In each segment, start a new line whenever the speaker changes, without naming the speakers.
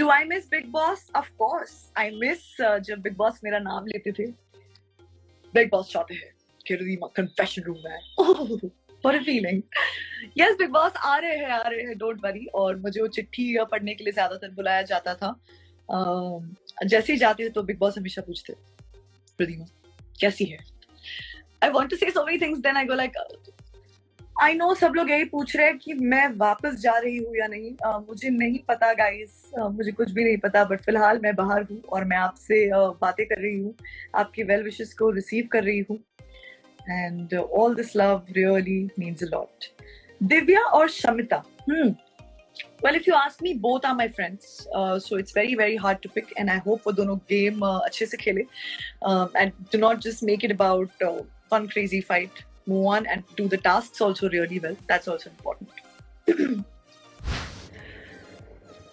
Do I miss Big Boss? Of course. I miss जब Big Boss मेरा नाम लेते थे. Big Boss चाहते हैं कि रिमा confession room में. Oh, what a feeling. Yes, Big Boss आ रहे हैं. Don't worry. और मुझे वो चिट्ठी पढ़ने के लिए ज़्यादातर बुलाया जाता था. जैसे ही जाते थे तो Big Boss हमेशा पूछते, रिमा कैसी है? I want to say so many things. Then I go like, I know सब लोग यही पूछ रहे हैं कि मैं वापस जा रही हूँ या नहीं. मुझे नहीं पता गाइस, मुझे कुछ भी नहीं पता. बट फिलहाल मैं बाहर हूँ और मैं आपसे बातें कर रही हूँ, आपकी वेल विशेस को रिसीव कर रही हूँ. And all this love really means a lot. Divya और Shamita. Well, if you ask me, both are my friends. So it's very, very hard to pick. And I hope वो दोनों game अच्छे से खेले. And do not just make it about one crazy fight. Move on and do the tasks also really well. That's also important.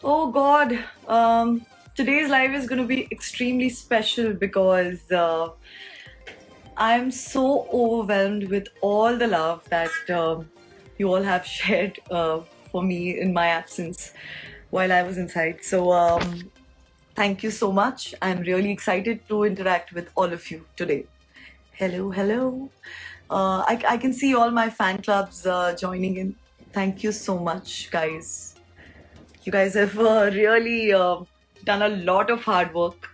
Oh God. Today's live is going to be extremely special because I'm so overwhelmed with all the love that you all have shared for me in my absence while I was inside. So thank you so much. I'm really excited to interact with all of you today. Hello. I can see all my fan clubs joining in. Thank you so much, guys. You guys have really done a lot of hard work.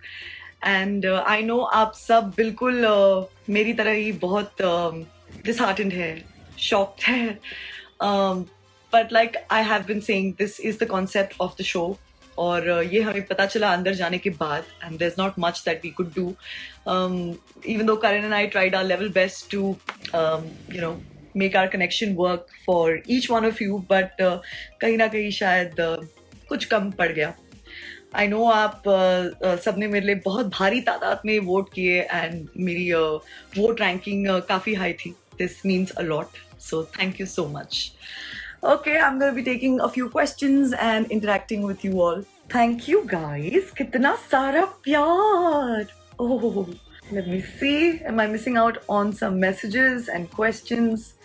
And I know आप सब बिल्कुल मेरी तरह ही बहुत disheartened है, shocked है. But like I have been saying, this is the concept of the show. और ये हमें पता चला अंदर जाने के बाद. And there's not much that we could do. Even though Karan and I tried our level best to, make our connection work for each one of you. But कहीं ना कहीं शायद कुछ कम पड़ गया. I know आप सबने मेरे लिए बहुत भारी तादाद में वोट किए and मेरी वोट रैंकिंग काफ़ी हाई थी. This means a lot. So thank you so much. Okay, I'm going to be taking a few questions and interacting with you all. Thank you guys. कितना सारा प्यार. Oh, let me see. Am I missing out on some messages and questions?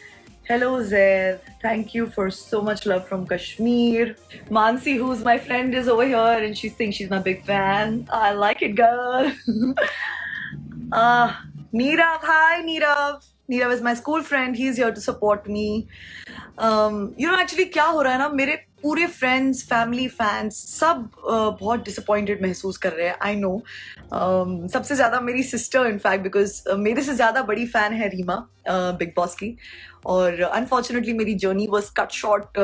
Hello Zaid. Thank you for so much love from Kashmir. Mansi, who's my friend, is over here and she thinks she's my big fan. I like it, girl. Nirav. Hi, Nirav. Nirav is my school friend. He's here to support me. Actually क्या हो रहा है ना, मेरे पूरे friends, family, fans सब बहुत disappointed महसूस कर रहे हैं. I know. सबसे ज़्यादा मेरी sister in fact, because मेरे से ज़्यादा बड़ी fan है रीमा Big Boss की. और unfortunately मेरी journey was cut short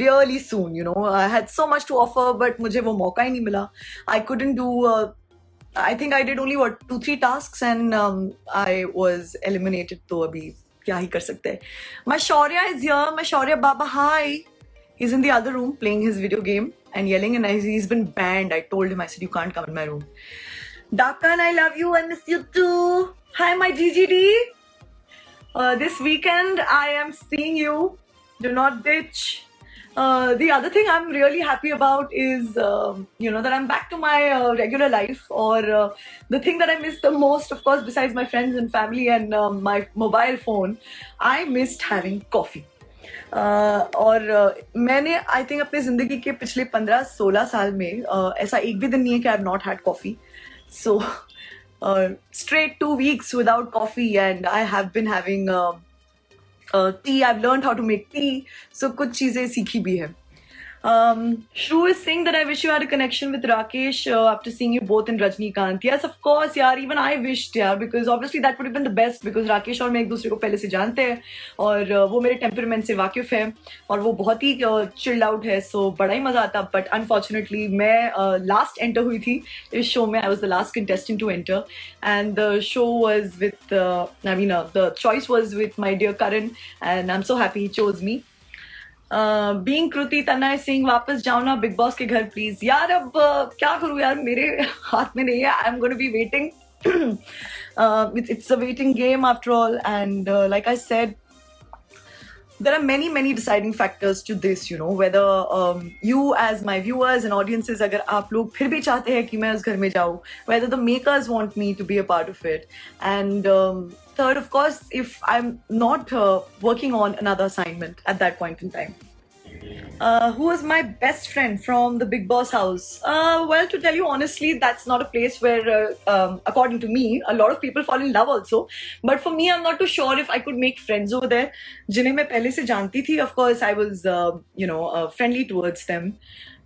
really soon. I had so much to offer but मुझे वो मौका ही नहीं मिला. I couldn't do I think I did only 2-3 tasks and I was eliminated. तो अभी क्या ही कर सकते हैं. My Shaurya is here. My Shaurya Baba, hi. He's in the other room playing his video game and yelling, and he's been banned. I told him, I said, you can't come in my room. Dakan, I love you. I miss you too. Hi, my GGD. This weekend, I am seeing you. Do not ditch. The other thing I'm really happy about is, that I'm back to my regular life. Or the thing that I miss the most, of course, besides my friends and family and my mobile phone, I missed having coffee. और मैंने I think अपने ज़िंदगी के पिछले 15-16 साल में ऐसा एक भी दिन नहीं है कि I have not had coffee. So straight 2 weeks without coffee and I have been having tea. I've learned how to make tea. So कुछ चीजें सीखी भी है. Shrew is saying that I wish you had a connection with Rakesh after seeing you both in Rajnikant. Yes, of course, yaar. Even I wished, yaar, because obviously that would have been the best because Rakesh और मैं एक दूसरे को पहले से जानते हैं और वो मेरे temperament से वाकिफ है और वो बहुत ही chilled out है, so बड़ा ही मजा आता. But unfortunately मैं last enter हुई थी इस show में. I was the last contestant to enter and the show was with the choice was with my dear Karan and I'm so happy he chose me. Being Kruti, Tanay Singh, वापस जाओ ना big boss के घर please. यार अब क्या करूँ यार, मेरे हाथ में नहीं है. I'm going to be waiting. It's a waiting game after all and like I said, there are many deciding factors to this, whether you as my viewers and audiences, अगर आप लोग फिर भी चाहते हैं कि मैं उस घर में जाऊँ, whether the makers want me to be a part of it, and third, of course, if I'm not working on another assignment at that point in time. Who was my best friend from the Big Boss house? Well, to tell you honestly, that's not a place where, according to me, a lot of people fall in love also. But for me, I'm not too sure if I could make friends over there. जिन्हें मैं पहले से जानती थी, of course, I was, friendly towards them.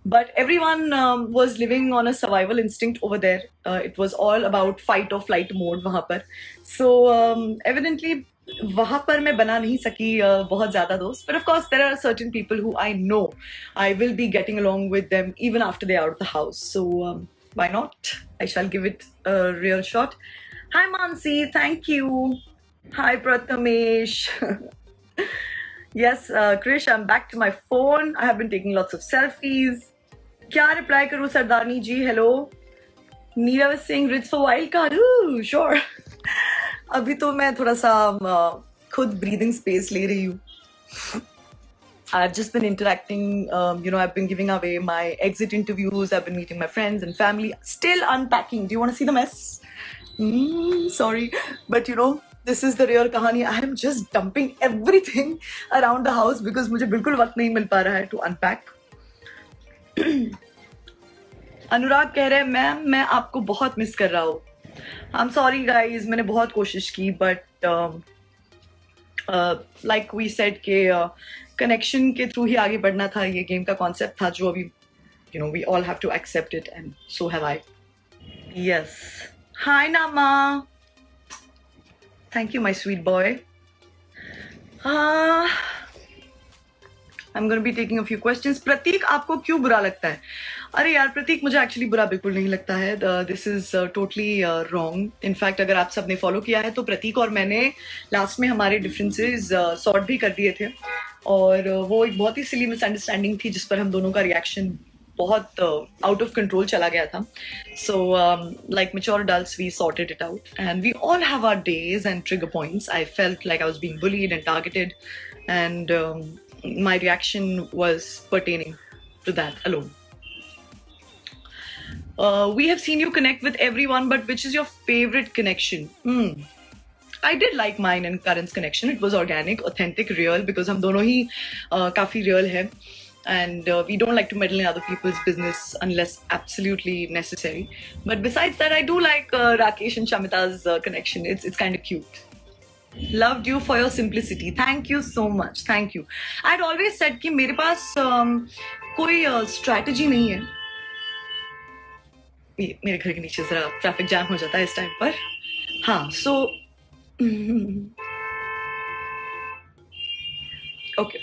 But everyone was living on a survival instinct over there. It was all about fight or flight mode वहाँ पर. So evidently वहाँ पर मैं बना नहीं सकी बहुत ज़्यादा दोस्त. But of course there are certain people who I know I will be getting along with them even after they are out of the house. So why not? I shall give it a real shot. Hi Mansi, thank you. Hi Prathamesh. Yes, Krish, I'm back to my phone. I have been taking lots of selfies. क्या reply करूँ सरदारनी जी? Hello. Neera was saying Ritz for wildcard. Ooh, sure. अभी तो मैं थोड़ा सा खुद breathing space ले रही हूँ. I've just been interacting, I've been giving away my exit interviews, I've been meeting my friends and family, still unpacking. Do you want to see the mess? Sorry, but this is the real kahani. I am just dumping everything around the house because मुझे बिल्कुल वक्त नहीं मिल पा रहा है to unpack. अनुराग कह रहे हैं मैम मैं आपको बहुत मिस कर रहा हूँ. I'm sorry guys, मैंने बहुत कोशिश की, but like we said कि connection के through ही आगे बढ़ना था. ये game का concept था जो अभी we all have to accept it, and so have I. Yes. Hi Nama. Thank you my sweet boy. I'm going to be taking a few questions. प्रतीक आपको क्यों बुरा लगता है? अरे यार प्रतीक, मुझे एक्चुअली बुरा बिल्कुल नहीं लगता है. This is totally wrong. In fact अगर आप सबने फॉलो किया है तो प्रतीक और मैंने लास्ट में हमारे डिफरेंसेस सॉर्ट भी कर दिए थे, और वो एक बहुत ही सिली मिसअंडरस्टैंडिंग थी जिस पर हम दोनों का रिएक्शन बहुत आउट ऑफ कंट्रोल चला गया था. So like mature adults we sorted it out, and we all have our days and trigger points. I felt like I was being bullied and targeted, and my reaction was pertaining to that alone. We have seen you connect with everyone, but which is your favorite connection? I did like mine and Karan's connection. It was organic, authentic, real, because हम दोनों ही काफी real हैं, and we don't like to meddle in other people's business unless absolutely necessary. But besides that, I do like Rakesh and Shamita's connection. It's kind of cute. Loved you for your simplicity. Thank you so much. Thank you. I'd always said कि मेरे पास कोई strategy नहीं है. मेरे घर के नीचे जरा ट्रैफिक जैम हो जाता है इस टाइम पर. हाँ, so okay.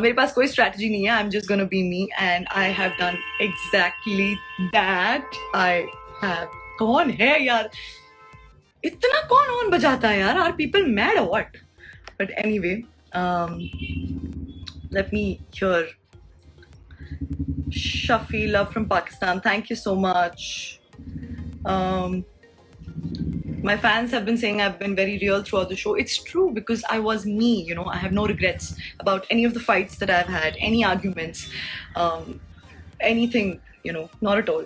मेरे पास कोई strategy नहीं है. I'm just gonna be me, and I have done exactly that. I have. कौन है यार? इतना कौन ऑन बजाता है यार? Are people mad or what? But anyway, let me hear. Shafi, love from Pakistan. Thank you so much. My fans have been saying I've been very real throughout the show. It's true because I was me, I have no regrets about any of the fights that I've had, any arguments, anything, not at all.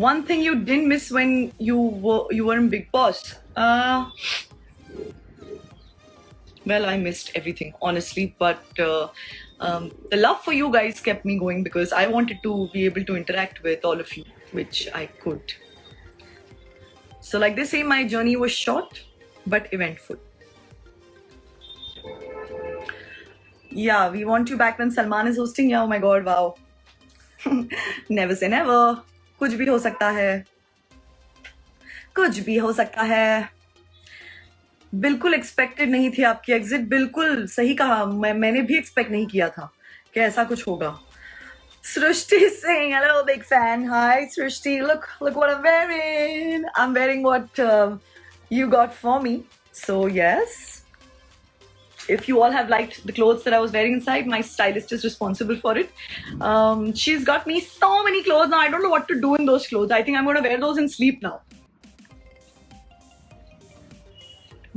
One thing you didn't miss when you were in Big Boss? Well, I missed everything, honestly, but the love for you guys kept me going because I wanted to be able to interact with all of you, which I could. So like they say, my journey was short but eventful. Yeah, we want you back when Salman is hosting. Yeah, oh my god, wow. Never say never. कुछ भी हो सकता है, कुछ भी हो सकता है. बिल्कुल एक्सपेक्टेड नहीं थी आपकी एग्जिट. बिल्कुल सही कहा. मैंने भी एक्सपेक्ट नहीं किया था कि ऐसा कुछ होगा. सृष्टि Singh, hello big fan. Hi Srishti, look what I'm wearing. I'm wearing what you got for me. So yes, if you all have liked the clothes that I was wearing inside, my stylist is responsible for it. She's got me so many clothes now. I don't know what to do in those clothes. I think I'm going to wear those and sleep now.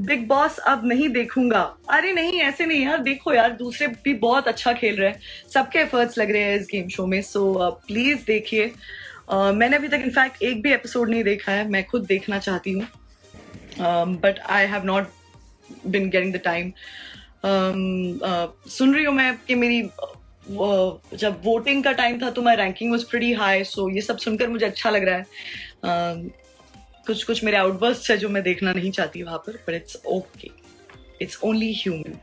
Big Boss अब नहीं देखूंगा. अरे नहीं, ऐसे नहीं यार. देखो यार, दूसरे भी बहुत अच्छा खेल रहे हैं. सबके एफर्ट्स लग रहे हैं इस गेम शो में. सो प्लीज देखिए. मैंने अभी तक इनफैक्ट एक भी एपिसोड नहीं देखा है. मैं खुद देखना चाहती हूँ, but I have not been getting the time. सुन रही हूँ मैं कि मेरी जब वोटिंग का टाइम था तो माई रैंकिंग वॉज प्रीटी हाई, सो ये सब सुनकर मुझे अच्छा लग रहा है. कुछ कुछ मेरे आउटबर्स्ट है जो मैं देखना नहीं चाहती वहां पर, but it's okay, it's only human.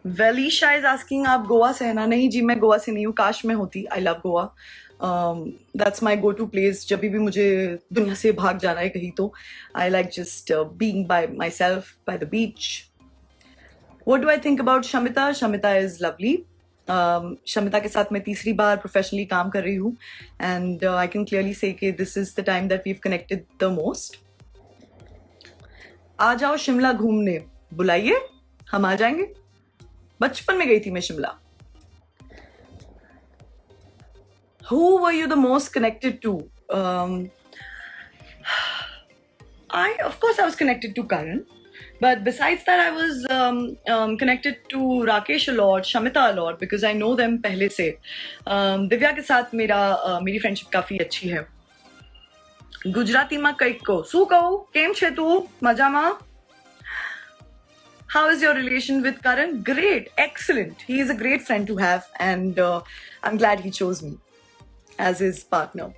वेलिशा इज आस्किंग आप गोवा से है ना? नहीं जी, मैं गोवा से नहीं हूँ, काश में होती. I love Goa. That's my go to place. जब भी मुझे दुनिया से भाग जाना है कहीं तो I like just being bye my self by the beach. What do I think about Shamita? Shamita is lovely. Shamita के साथ मैं तीसरी बार प्रोफेशनली काम कर रही हूँ, and I can clearly say कि this is the time that we've connected the most. आ जाओ शिमला घूमने, बुलाइए, हम आ जाएंगे. बचपन में गई थी मैं Shimla. Who were you the most connected to? Of course, I was connected to Karan. But besides that, I was connected to Rakesh a lot, Shamita a lot, because I know them पहले से. दिव्या के साथ मेरी friendship काफी अच्छी है. गुजराती માં કંઈક કહો. શું કહું? કેમ છે તું? મજામાં? How is your relation with Karan? Great, excellent. He is a great friend to have, and I'm glad he chose me as his partner.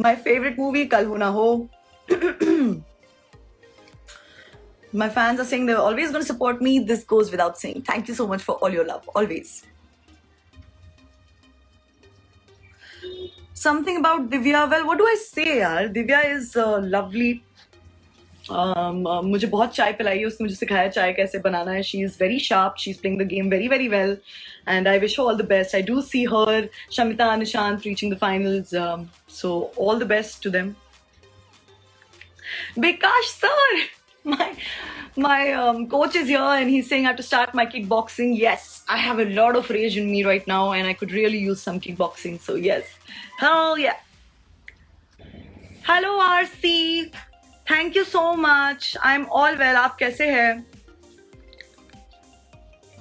My favorite movie, Kal Ho Na Ho. My fans are saying they're always going to support me. This goes without saying. Thank you so much for all your love, always. Something about Divya. Well, what do I say, yaar? Divya is lovely. मुझे बहुत चाय पिलाई है उसने, मुझे सिखाया चाय कैसे बनाना है. She is very sharp, she is playing the game very very well, and I wish all the best. I do see her, Shamita, Nishant reaching the finals, so all the best to them. Bikash sir, my coach is here and he's saying I have to start my kickboxing. Yes, I have a lot of rage in me right now and I could really use some kickboxing. So yes, hell yeah. Hello RC, thank you so much. I'm all well. आप कैसे हैं?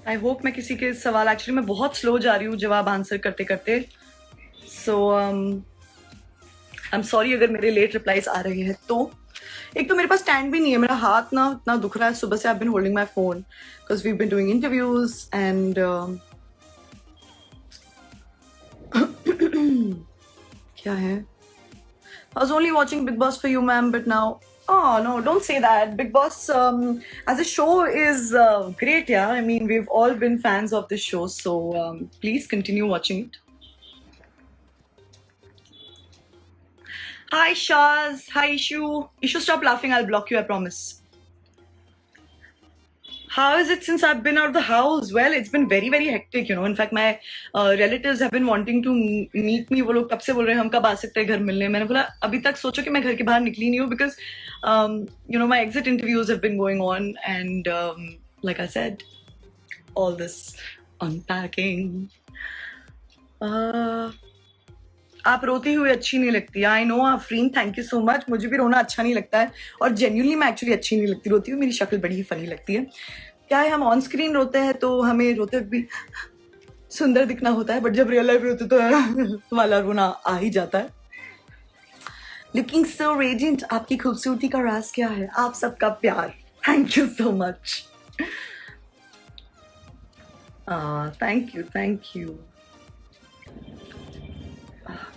I hope मैं किसी के सवाल, actually मैं बहुत slow जा रही हूँ जवाब आंसर करते करते, सो आई एम सॉरी अगर मेरे लेट रिप्लाईज आ रहे हैं तो. एक तो मेरे पास स्टैंड भी नहीं है, मेरा हाथ ना इतना दुख रहा है सुबह से. I have been holding my phone because we have been doing interviews and क्या है. I was only watching Big Boss for you, ma'am, but now, oh no, don't say that. Big Boss as a show is great, yeah. I mean, we've all been fans of this show, so please continue watching it. Hi Shaz, hi Ishu. Ishu, stop laughing, I'll block you, I promise. How is it since I've been out of the house? Well, it's been very very hectic, you know. In fact, my relatives have been wanting to meet me. वो लोग कब से बोल रहे हैं हम कब आ सकते हैं घर मिलने. मैंने बोला अभी तक सोचो कि मैं घर के बाहर निकली नहीं हूँ, because you know, my exit interviews have been going on, and like I said, all this unpacking. आप रोती हुई अच्छी नहीं लगती. I know Afreen, thank you so much. मुझे भी रोना अच्छा नहीं लगता है, और जेन्युइनली मैं एक्चुअली अच्छी नहीं लगती रोती हूँ. मेरी शक्ल बड़ी ही फनी लगती है. क्या है, हम ऑन स्क्रीन रोते हैं तो हमें रोते हुए भी सुंदर दिखना होता है, बट जब रियल लाइफ रोते तो वाला रोना आ ही जाता है. Looking so radiant. आपकी खूबसूरती का राज क्या है? आप सबका प्यार. Thank you so much. Thank you.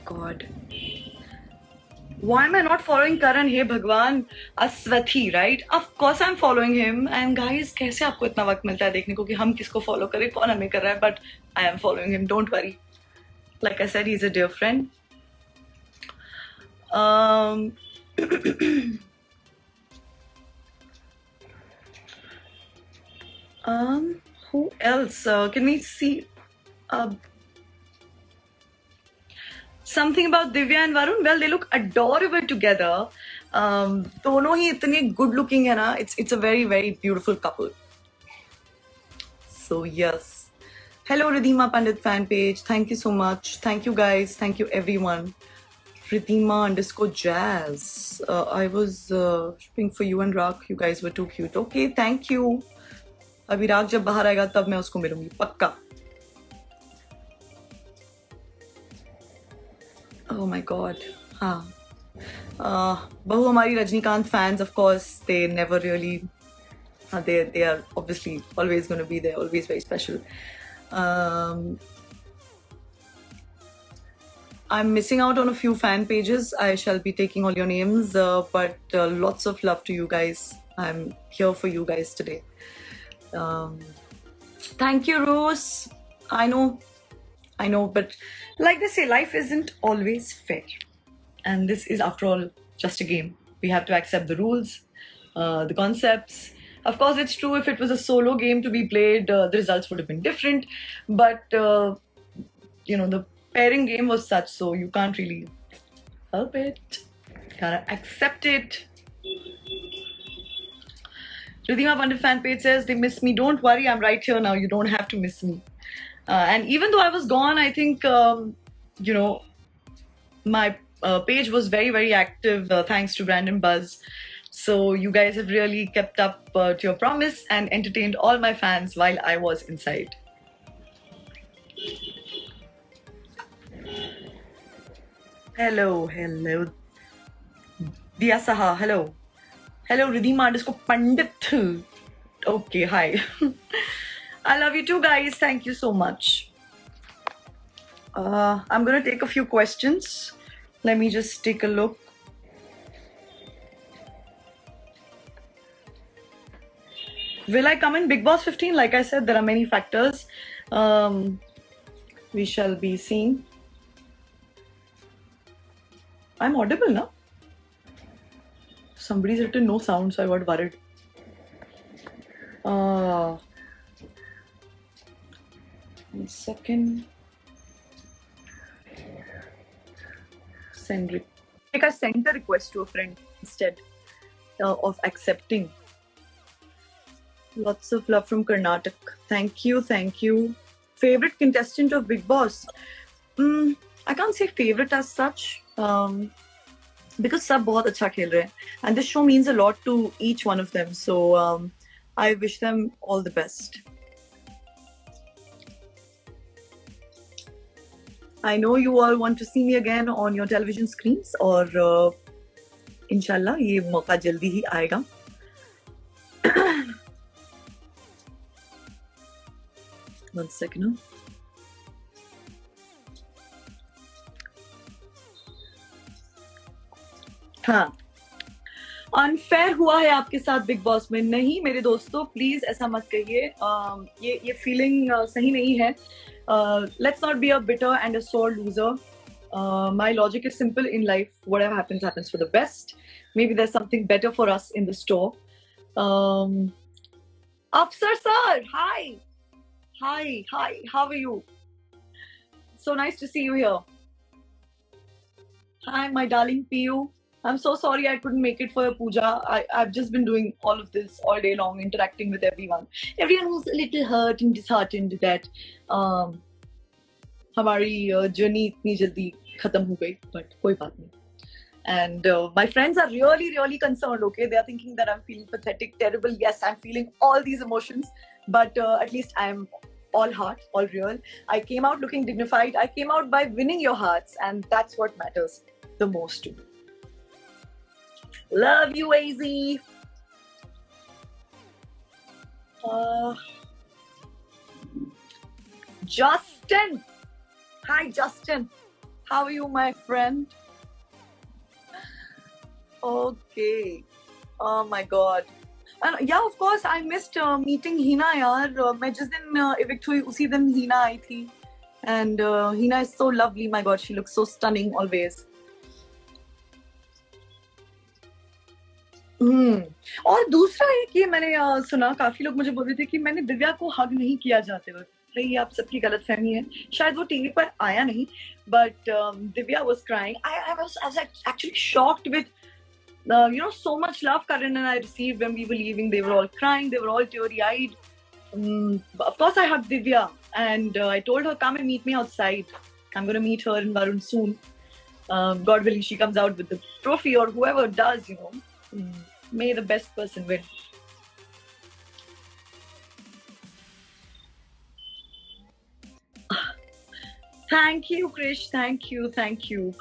God, why am I not following Karan? Hey Bhagwan, Aswathi, right? Of course I'm following him. And guys, कैसे आपको इतना वक्त मिलता है देखने को कि हम किसको follow करें, कौन हमें कर रहा है? But I am following him. Don't worry. Like I said, he's a dear friend. Who else? Can we see? Something about Divya and Varun. Well, they look adorable together. दोनों ही इतने good looking है ना. It's a very very beautiful couple. So yes. Hello Ridhima Pandit fan page. Thank you so much. Thank you guys. Thank you everyone. Ridhima_jazz. I was shipping for you and Rak. You guys were too cute. Okay, thank you. अभी राग जब बाहर आएगा तब मैं उसको मिलूंगी पक्का. Oh my God. हाँ. बहु हमारी Rajinikanth fans, of course, they never really They are obviously always going to be there, always very special. I'm missing out on a few fan pages. I shall be taking all your names, but lots of love to you guys. I'm here for you guys today. Thank you, Rose. I know, but like they say, life isn't always fair. And this is, after all, just a game. We have to accept the rules, the concepts. Of course, it's true, if it was a solo game to be played, the results would have been different. But, the pairing game was such, so you can't really help it. Gotta accept it. Ridhima Pandit fan page says, they miss me. Don't worry, I'm right here now. You don't have to miss me. And even though I was gone, I think, my page was very, very active thanks to Brandon Buzz. So you guys have really kept up to your promise and entertained all my fans while I was inside. Hello. Diya Saha, hello. Hello, Ridhima _Pandit. Okay, hi. I love you too, guys. Thank you so much. I'm going to take a few questions. Let me just take a look. Will I come in Bigg Boss 15? Like I said, there are many factors. We shall be seeing. I'm audible, no? Somebody's written no sound, so I got worried. One second. Send I sent a request to a friend instead of accepting. Lots of love from Karnataka. Thank you. Favorite contestant of Bigg Boss? I can't say favorite as such, because sab bahut acha khel rahe hain, and this show means a lot to each one of them. So I wish them all the best. I know you all want to see me again on your television screens, और इंशाल्लाह ये मौका जल्दी ही आएगा. One second. हाँ, unfair हुआ है आपके साथ बिग बॉस में? नहीं मेरे दोस्तों, प्लीज ऐसा मत कहिए. ये फीलिंग सही नहीं है. Let's not be a bitter and a sore loser. My logic is simple in life. Whatever happens, happens for the best. Maybe there's something better for us in the store. Afsar sir, hi. How are you? So nice to see you here. Hi, my darling Piyu. I'm so sorry I couldn't make it for your puja. I've just been doing all of this all day long, interacting with everyone. Everyone who's a little hurt and disheartened that हमारी journey इतनी जल्दी खत्म हो गई, but कोई बात नहीं. And my friends are really concerned. Okay, they are thinking that I'm feeling pathetic, terrible. Yes, I'm feeling all these emotions, but at least I'm all heart, all real. I came out looking dignified. I came out by winning your hearts, and that's what matters the most to me. Love you, AZ. Justin. Hi, Justin. How are you, my friend? Okay. Oh my God. And yeah, of course, I missed meeting Hina. यार, मैं जिस दिन evict हुई उसी दिन Hina आई थी. And Hina is so lovely. My God, she looks so stunning always. और दूसरा एक ये मैंने सुना, काफी लोग मुझे बोल रहे थे कि मैंने दिव्या को हग नहीं किया जाते वक्त. ये आप सबकी गलतफहमी है. शायद वो टीवी पर आया नहीं, but Divya was crying. I was actually shocked with so much love Karan and I received when we were leaving. They were all crying, they were all teary-eyed. Of course I hugged Divya and I told her, come and meet me outside. I'm going to meet her in Varun soon. God willing, she comes out with the trophy, or whoever does, may the best person win. Thank you, Krish. Thank you.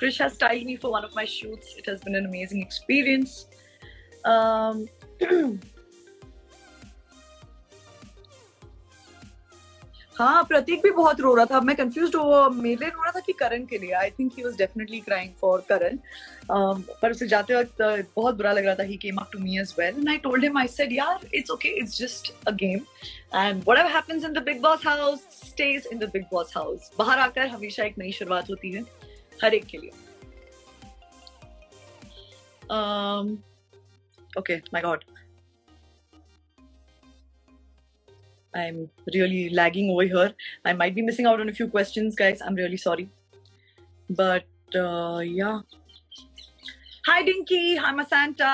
Krish has styled me for one of my shoots. It has been an amazing experience. हाँ, प्रतीक भी बहुत रो रहा था. मैं confuse हुआ, मेरे लिए रो रहा था कि करण के लिए. I think he was definitely crying for Karan. पर उसे जाते वक्त बहुत बुरा लग रहा था. He came up to me as well and I told him, I said यार it's okay, it's just a game and whatever happens in the Bigg Boss house stays in the Bigg Boss house. बाहर आकर हमेशा एक नई शुरुआत होती है हर एक के लिए. Okay, my God. I'm really lagging over here. I might be missing out on a few questions, guys. I'm really sorry. But yeah. Hi, Dinky. Hi, my Santa.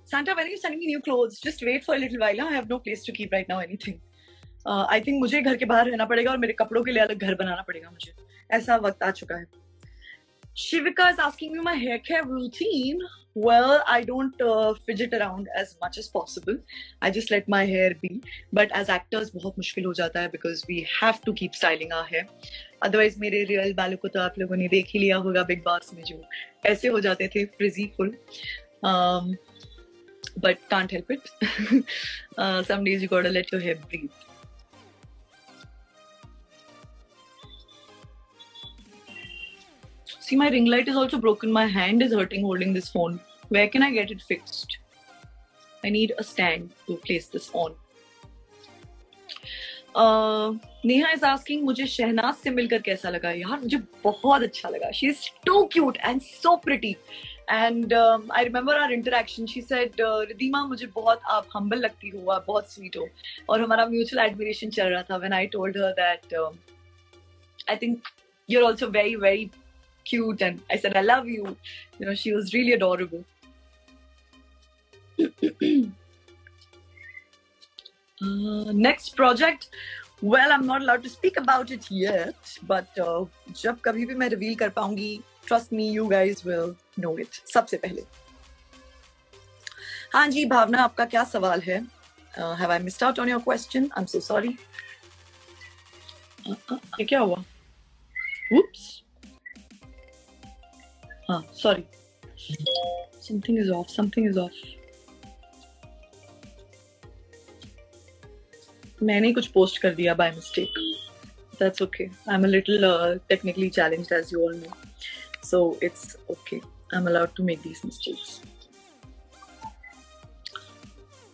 Santa, when are you sending me new clothes? Just wait for a little while. Huh? I have no place to keep right now anything. I think मुझे घर के बाहर रहना पड़ेगा और मेरे कपड़ों के लिए अलग घर बनाना पड़ेगा मुझे. ऐसा वक्त आ चुका है. Shivika is asking me my hair care routine. Well, I don't fidget around as much as possible. I just let my hair be. But as actors, बहुत मुश्किल हो जाता है because we have to keep styling our hair. Otherwise, मेरे real बालों को तो आप लोगों ने देख ही लिया होगा Big Boss में जो ऐसे हो जाते थे frizzy full. But can't help it. Some days you gotta let your hair breathe. See, my ring light is also broken. My hand is hurting holding this phone. Where can I get it fixed? I need a stand to place this on. Neha is asking, मुझे शहनाज से मिलकर कैसा लगा? यार मुझे बहुत अच्छा लगा. She is too cute and so pretty. And I remember our interaction. She said, Riddhima मुझे बहुत आप humble लगती हो, आप बहुत sweet हो. और हमारा mutual admiration चल रहा था. When I told her that I think you're also very, very cute, and I said I love you. You know, she was really adorable. Next project. Well, I'm not allowed to speak about it yet, but जब कभी भी मैं reveal कर पाऊंगी, trust me, you guys will know it. सबसे पहले. हाँ जी, भावना, आपका क्या सवाल है? Have I missed out on your question? I'm so sorry. ये क्या हुआ? Whoops. Sorry. Something is off. Something is off. मैंने कुछ post कर दिया by mistake. That's okay. I'm a little technically challenged, as you all know. So it's okay. I'm allowed to make these mistakes.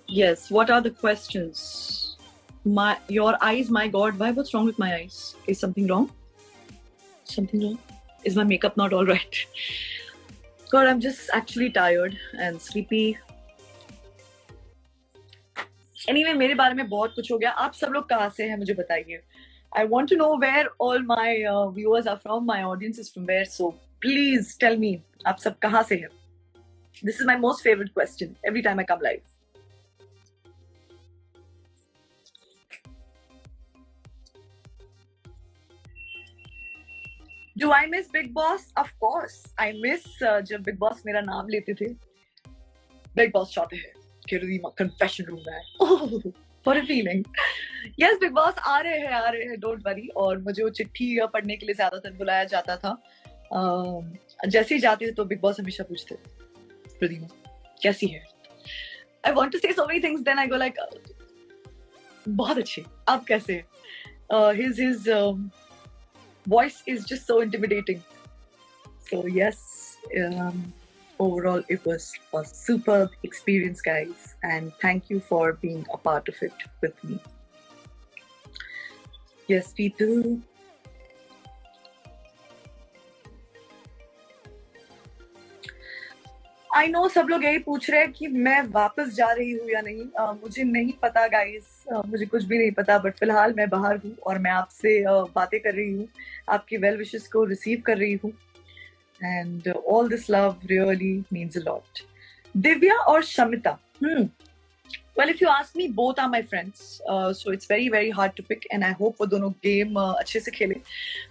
Yes. What are the questions? Your eyes. My God. Why? What's wrong with my eyes? Is something wrong? Something wrong? Is my makeup not all right? God, I'm just actually tired and sleepy. Anyway, मेरे बारे में बहुत कुछ हो गया. आप सब लोग कहाँ से हैं मुझे बताइए. I want to know where all my viewers are from. My audience is from where? So please tell me. आप सब कहाँ से हैं? This is my most favorite question every time I come live. Do I miss Big Boss? Of course. I miss जब Big Boss मेरा नाम लेते थे. Big Boss चाहते हैं कि रिद्धिमा confession room में आए. Oh, what a feeling. Yes, Big Boss आ रहे हैं. Don't worry. और मुझे वो चिट्ठी पढ़ने के लिए ज़्यादातर बुलाया जाता था. जैसे ही जाते थे तो Big Boss हमेशा पूछते, रिद्धिमा कैसी है? I want to say so many things. Then I go like, बहुत अच्छे. आप कैसे? His voice is just so intimidating. So yes, overall it was a superb experience, guys, and thank you for being a part of it with me. Yes, we do. I know सब लोग यही पूछ रहे हैं कि मैं वापस जा रही हूँ या नहीं. मुझे नहीं पता गाइस, मुझे कुछ भी नहीं पता. बट फिलहाल मैं बाहर हूँ और मैं आपसे बातें कर रही हूँ, आपकी वेल विशेस को रिसीव कर रही हूँ. And all this love really means a lot. Divya और Shamita. Well, if you ask me, both are my friends. So it's very, very hard to pick. And I hope वो दोनों game अच्छे से खेलें.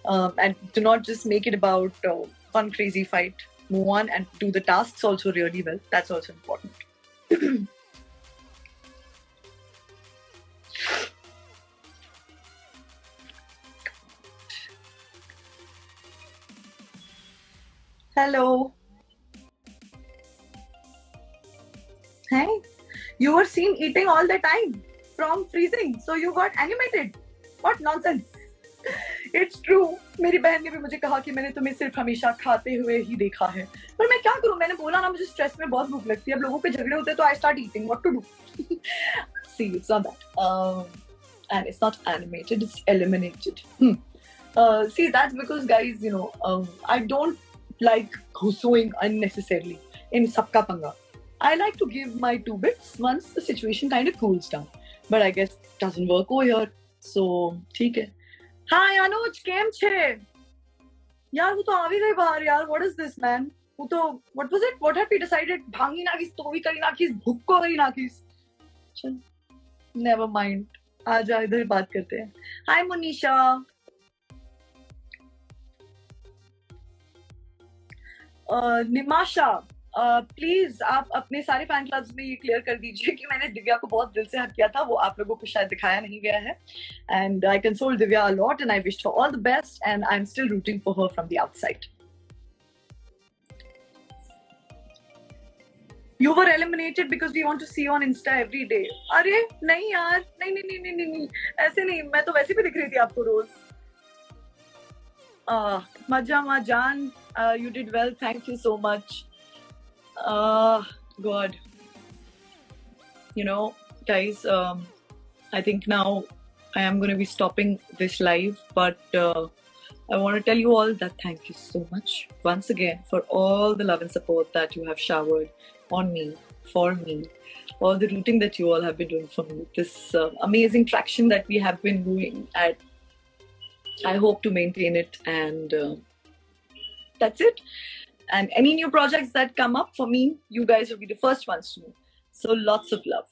And do not just make it about one crazy fight. Move on and do the tasks also really well. That's also important. Hello. Hey, you were seen eating all the time from freezing, so you got animated.
What nonsense! It's true. मेरी बहन ने भी मुझे कहा कि मैंने तुम्हें सिर्फ हमेशा खाते हुए ही देखा है, पर मैं क्या करूं? मैंने बोला ना, मुझे स्ट्रेस में बहुत भूख लगती है। अब लोगों के झगड़े होते हैं तो I start eating. What to do? See, it's not that. And it's not animated, it's eliminated. See, that's because, guys, I don't like घुसोing unnecessarily in सबका पंगा. I like to give my 2 bits once the situation kind of cools down. But I guess it doesn't work over here. So, ठीक है. Hi, Anuj, केम छे? यार वो तो आ भी गए बाहर यार. What is this, man? वो तो, what was it? What had we decided? भांगी ना किस, तो भी करी ना किस, भुक्को करी ना किस. चल, never mind. आजा इधर बात करते हैं. Hi, Monisha. निमाशा, प्लीज आप अपने सारे फैन क्लब्स में ये क्लियर कर दीजिए कि मैंने दिव्या को बहुत दिल से हक किया था. वो आप लोगों को शायद दिखाया नहीं गया है. And I consoled Divya a lot and I wished her all the best and I am still rooting for her from the outside. You were eliminated because we want to see you on Insta every day. अरे नहीं यार, नहीं नहीं नहीं नहीं नहीं, ऐसे नहीं. मैं तो वैसे भी दिख रही थी आपको रोज. Majama Jan, you did well. Thank you so much. God. Guys, I think now I am going to be stopping this live, but I want to tell you all that thank you so much once again for all the love and support that you have showered on me, for me, all the rooting that you all have been doing for me, this amazing traction that we have been doing at. I hope to maintain it, and that's it. And any new projects that come up for me, you guys will be the first ones to know. So lots of love.